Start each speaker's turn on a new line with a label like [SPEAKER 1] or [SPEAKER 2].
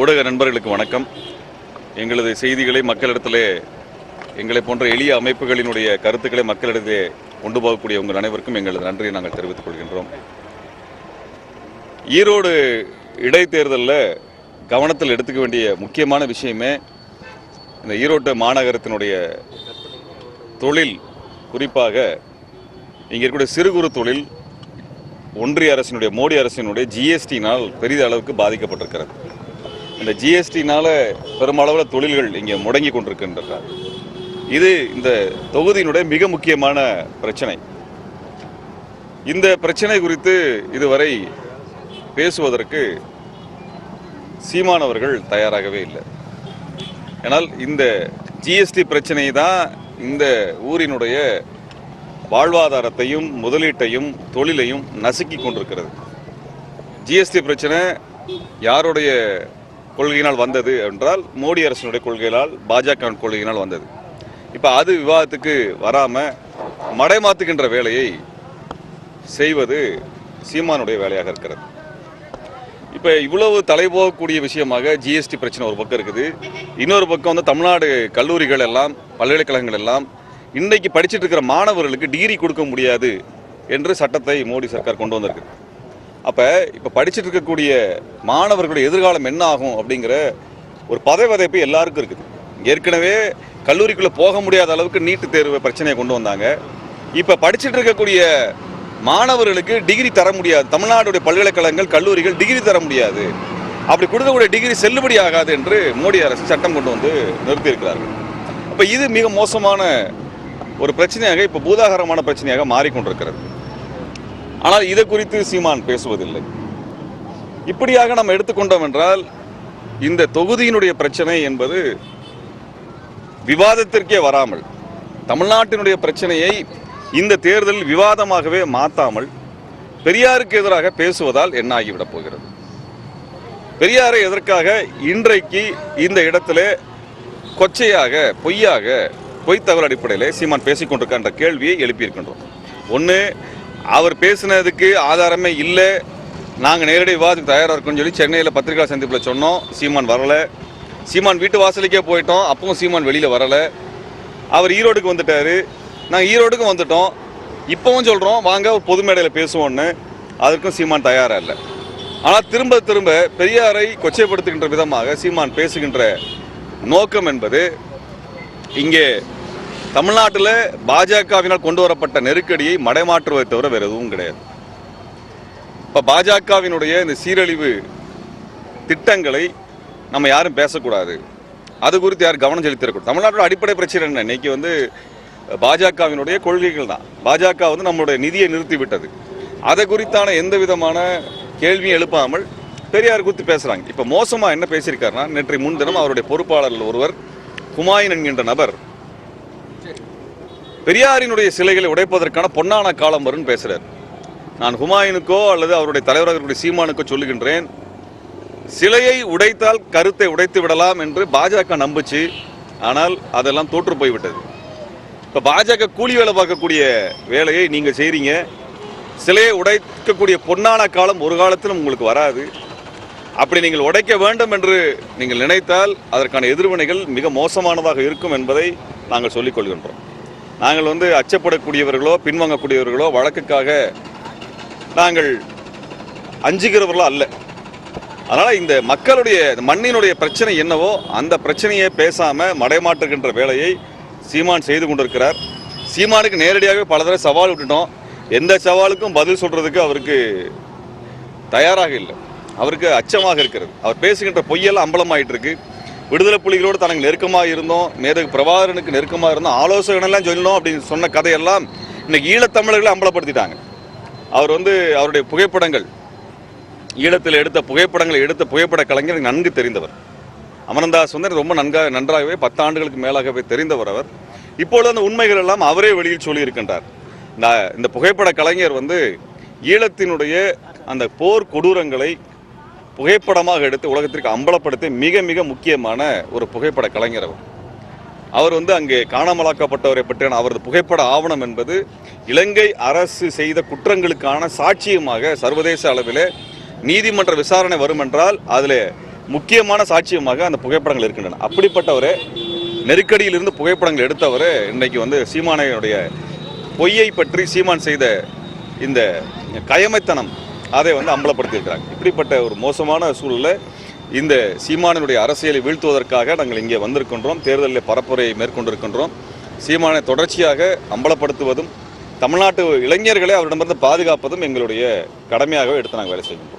[SPEAKER 1] ஊடக நண்பர்களுக்கு வணக்கம். எங்களது செய்திகளை மக்களிடத்திலே எங்களை போன்ற எளிய அமைப்புகளினுடைய கருத்துக்களை மக்களிடத்திலே கொண்டு போகக்கூடிய உங்கள் அனைவருக்கும் எங்களது நன்றியை நாங்கள் தெரிவித்துக் கொள்கின்றோம். ஈரோடு இடைத்தேர்தலில் கவனத்தில் எடுத்துக்க வேண்டிய முக்கியமான விஷயமே இந்த ஈரோடு மாநகரத்தினுடைய தொழில், குறிப்பாக இங்கே இருக்கக்கூடிய சிறு குறு தொழில் ஒன்றிய அரசினுடைய மோடி அரசினுடைய ஜிஎஸ்டினால் பெரிய அளவுக்கு பாதிக்கப்பட்டிருக்கிறது. இந்த ஜிஎஸ்டினால் பெருமளவில் தொழில்கள் இங்கே முடங்கி கொண்டிருக்கின்றன. இது இந்த தொகுதியினுடைய மிக முக்கியமான பிரச்சனை. இந்த பிரச்சனை குறித்து இதுவரை பேசுவதற்கு சீமான் அவர்கள் தயாராகவே இல்லை. ஆனால் இந்த ஜிஎஸ்டி பிரச்சனை தான் இந்த ஊரினுடைய வாழ்வாதாரத்தையும் முதலீட்டையும் தொழிலையும் நசுக்கி கொண்டிருக்கிறது. ஜிஎஸ்டி பிரச்சனை யாருடைய கொள்கையினால் வந்தது என்றால் மோடி அரசினுடைய கொள்கையால், பாஜக கொள்கையினால் வந்தது. இப்போ அது விவாதத்துக்கு வராமல் மடைமாத்துகின்ற வேலையை செய்வது சீமானுடைய வேலையாக இருக்கிறது. இப்போ இவ்வளவு தலைபோகக்கூடிய விஷயமாக ஜிஎஸ்டி பிரச்சனை ஒரு பக்கம் இருக்குது. இன்னொரு பக்கம் வந்து தமிழ்நாடு கல்லூரிகள் எல்லாம், பல்கலைக்கழகங்கள் எல்லாம் இன்றைக்கு படிச்சுட்டு இருக்கிற மாணவர்களுக்கு டிகிரி கொடுக்க முடியாது என்று சட்டத்தை மோடி சர்க்கார் கொண்டு வந்திருக்கு. அப்போ இப்போ படிச்சுட்டு இருக்கக்கூடிய மாணவர்களுடைய எதிர்காலம் என்ன ஆகும் அப்படிங்கிற ஒரு பதைவதைப்பு எல்லாருக்கும் இருக்குது. ஏற்கனவே கல்லூரிக்குள்ளே போக முடியாத அளவுக்கு நீட்டு தேர்வு பிரச்சனையை கொண்டு வந்தாங்க. இப்போ படிச்சுட்டு இருக்கக்கூடிய மாணவர்களுக்கு டிகிரி தர முடியாது, தமிழ்நாடுடைய பல்கலைக்கழகங்கள் கல்லூரிகள் டிகிரி தர முடியாது, அப்படி கொடுக்கக்கூடிய டிகிரி செல்லுபடி ஆகாது என்று மோடி அரசு சட்டம் கொண்டு வந்து நிறுத்தியிருக்கிறார்கள். அப்போ இது மிக மோசமான ஒரு பிரச்சனையாக, இப்போ பூதாகரமான பிரச்சனையாக மாறிக்கொண்டிருக்கிறது. ஆனால் இதை குறித்து சீமான் பேசுவதில்லை. இப்படியாக நம்ம எடுத்துக்கொண்டோம் என்றால் இந்த தொகுதியினுடைய பிரச்சனை என்பது விவாதத்திற்கே வராமல், தமிழ்நாட்டினுடைய பிரச்சனையை இந்த தேர்தலில் விவாதமாகவே மாற்றாமல் பெரியாருக்கு எதிராக பேசுவதால் என்ன ஆகிவிடப் போகிறது? பெரியாரை எதற்காக இன்றைக்கு இந்த இடத்திலே கொச்சையாக, பொய் தகவல் அடிப்படையில் சீமான் பேசிக்கொண்டிருக்கின்ற கேள்வியை எழுப்பியிருக்கின்றோம். ஒன்று, அவர் பேசினதுக்கு ஆதாரமே இல்லை, நாங்கள் நேரடி விவாதத்துக்கு தயாராக இருக்கோம்னு சொல்லி சென்னையில் பத்திரிகா சந்திப்பில் சொன்னோம். சீமான் வரலை. சீமான் வீட்டு வாசலுக்கே போயிட்டோம், அப்பவும் சீமான் வெளியில் வரலை. அவர் ஈரோடுக்கு வந்துட்டார், நாங்கள் ஈரோடுக்கும் வந்துட்டோம், இப்போவும் சொல்கிறோம் வாங்க ஒரு பொது மேடையில் பேசுவோன்னு. அதற்கும் சீமான் தயாராக இல்லை. ஆனால் திரும்ப திரும்ப பெரியாரை கொச்சைப்படுத்துகின்ற விதமாக சீமான் பேசுகின்ற நோக்கம் என்பது இங்கே தமிழ்நாட்டில் பாஜகவினால் கொண்டு வரப்பட்ட நெருக்கடியை மடைமாற்றுவதை தவிர வேறு எதுவும் கிடையாது. இப்போ பாஜகவினுடைய இந்த சீரழிவு திட்டங்களை நம்ம யாரும் பேசக்கூடாது, அது குறித்து யாரும் கவனம் செலுத்திடக்கூடாது. தமிழ்நாட்டோட அடிப்படை பிரச்சனை என்ன? இன்னைக்கு வந்து பாஜகவினுடைய கொள்கைகள் தான். பாஜக வந்து நம்மளுடைய நிதியை நிறுத்திவிட்டது. அதை குறித்தான எந்த விதமான கேள்வியும் எழுப்பாமல் பெரியார் குறித்து பேசுகிறாங்க. இப்போ மோசமாக என்ன பேசியிருக்காருன்னா, நேற்று முன்தினம் அவருடைய பொறுப்பாளர்கள் ஒருவர் ஹுமாயூன் என்கின்ற நபர் பெரியாரினுடைய சிலைகளை உடைப்பதற்கான பொன்னான காலம் வரும்னு பேசுகிறார். நான் ஹுமாயூனுக்கோ அல்லது அவருடைய தலைவராக இருக்கக்கூடிய சீமானுக்கோ சொல்லுகின்றேன், சிலையை உடைத்தால் கருத்தை உடைத்து விடலாம் என்று பாஜக நம்புச்சு. ஆனால் அதெல்லாம் தோற்று போய்விட்டது. இப்போ பாஜக கூலி வேலை பார்க்கக்கூடிய வேலையை நீங்கள் செய்கிறீங்க. சிலையை உடைக்கக்கூடிய பொன்னான காலம் ஒரு காலத்திலும் உங்களுக்கு வராது. அப்படி நீங்கள் உடைக்க வேண்டும் என்று நீங்கள் நினைத்தால் அதற்கான எதிர்வினைகள் மிக மோசமானதாக இருக்கும் என்பதை நாங்கள் சொல்லிக் கொள்கின்றோம். நாங்கள் வந்து அச்சப்படக்கூடியவர்களோ பின்வாங்கக்கூடியவர்களோ வழக்குக்காக நாங்கள் அஞ்சுகிறவர்களோ அல்ல. அதனால் இந்த மக்களுடைய மண்ணினுடைய பிரச்சனை என்னவோ அந்த பிரச்சனையை பேசாமல் மடைமாற்றுகின்ற வேலையை சீமான் செய்து கொண்டிருக்கிறார். சீமானுக்கு நேரடியாக பல தடவை சவால் விட்டுட்டோம். எந்த சவாலுக்கும் பதில் சொல்கிறதுக்கு அவருக்கு தயாராக இல்லை. அவருக்கு அச்சமாக இருக்கிறது. அவர் பேசுகின்ற பொய்யெல்லாம் அம்பலமாயிட்டு இருக்கு. விடுதலை புலிகளோடு தனக்கு நெருக்கமாக இருந்தோம், மேதகு பிரபாகரனுக்கு நெருக்கமாக இருந்தோம், ஆலோசகனெல்லாம் சொல்லணும் அப்படின்னு சொன்ன கதையெல்லாம் இன்னைக்கு ஈழத்தமிழர்களை அம்பலப்படுத்திட்டாங்க. அவர் வந்து அவருடைய புகைப்படங்கள், ஈழத்தில் எடுத்த புகைப்படங்களை எடுத்த புகைப்பட கலைஞர் நன்கு தெரிந்தவர். அமரந்தாஸ் வந்து ரொம்ப நன்றாகவே 10 ஆண்டுகளுக்கு மேலாகவே தெரிந்தவர் அவர். இப்பொழுது அந்த உண்மைகள் எல்லாம் அவரே வெளியில் சொல்லியிருக்கின்றார். இந்த புகைப்பட கலைஞர் வந்து ஈழத்தினுடைய அந்த போர் கொடூரங்களை புகைப்படமாக எடுத்து உலகத்திற்கு அம்பலப்படுத்தி மிக மிக முக்கியமான ஒரு புகைப்பட கலைஞர் அவர் வந்து அங்கே காணாமலாக்கப்பட்டவரை பற்றியான அவரது புகைப்பட ஆவணம் என்பது இலங்கை அரசு செய்த குற்றங்களுக்கான சாட்சியமாக சர்வதேச அளவில் நீதிமன்ற விசாரணை வரும் என்றால் அதில் முக்கியமான சாட்சியமாக அந்த புகைப்படங்கள் இருக்கின்றன. அப்படிப்பட்ட ஒரு நெருக்கடியிலிருந்து புகைப்படங்கள் எடுத்தவர் இன்னைக்கு வந்து சீமானையுடைய பொய்யை பற்றி சீமான் செய்த இந்த கயமைத்தனம் அதை வந்து அம்பலப்படுத்தியிருக்கிறாங்க. இப்படிப்பட்ட ஒரு மோசமான சூழலில் இந்த சீமானினுடைய அரசியலை வீழ்த்துவதற்காக நாங்கள் இங்கே வந்திருக்கின்றோம். தேர்தலில் பரப்புரையை மேற்கொண்டிருக்கின்றோம். சீமானை தொடர்ச்சியாக அம்பலப்படுத்துவதும் தமிழ்நாட்டு இளைஞர்களை அவரிடமிருந்து பாதுகாப்பதும் எங்களுடைய கடமையாகவே எடுத்து நாங்கள் வேலை செய்கின்றோம்.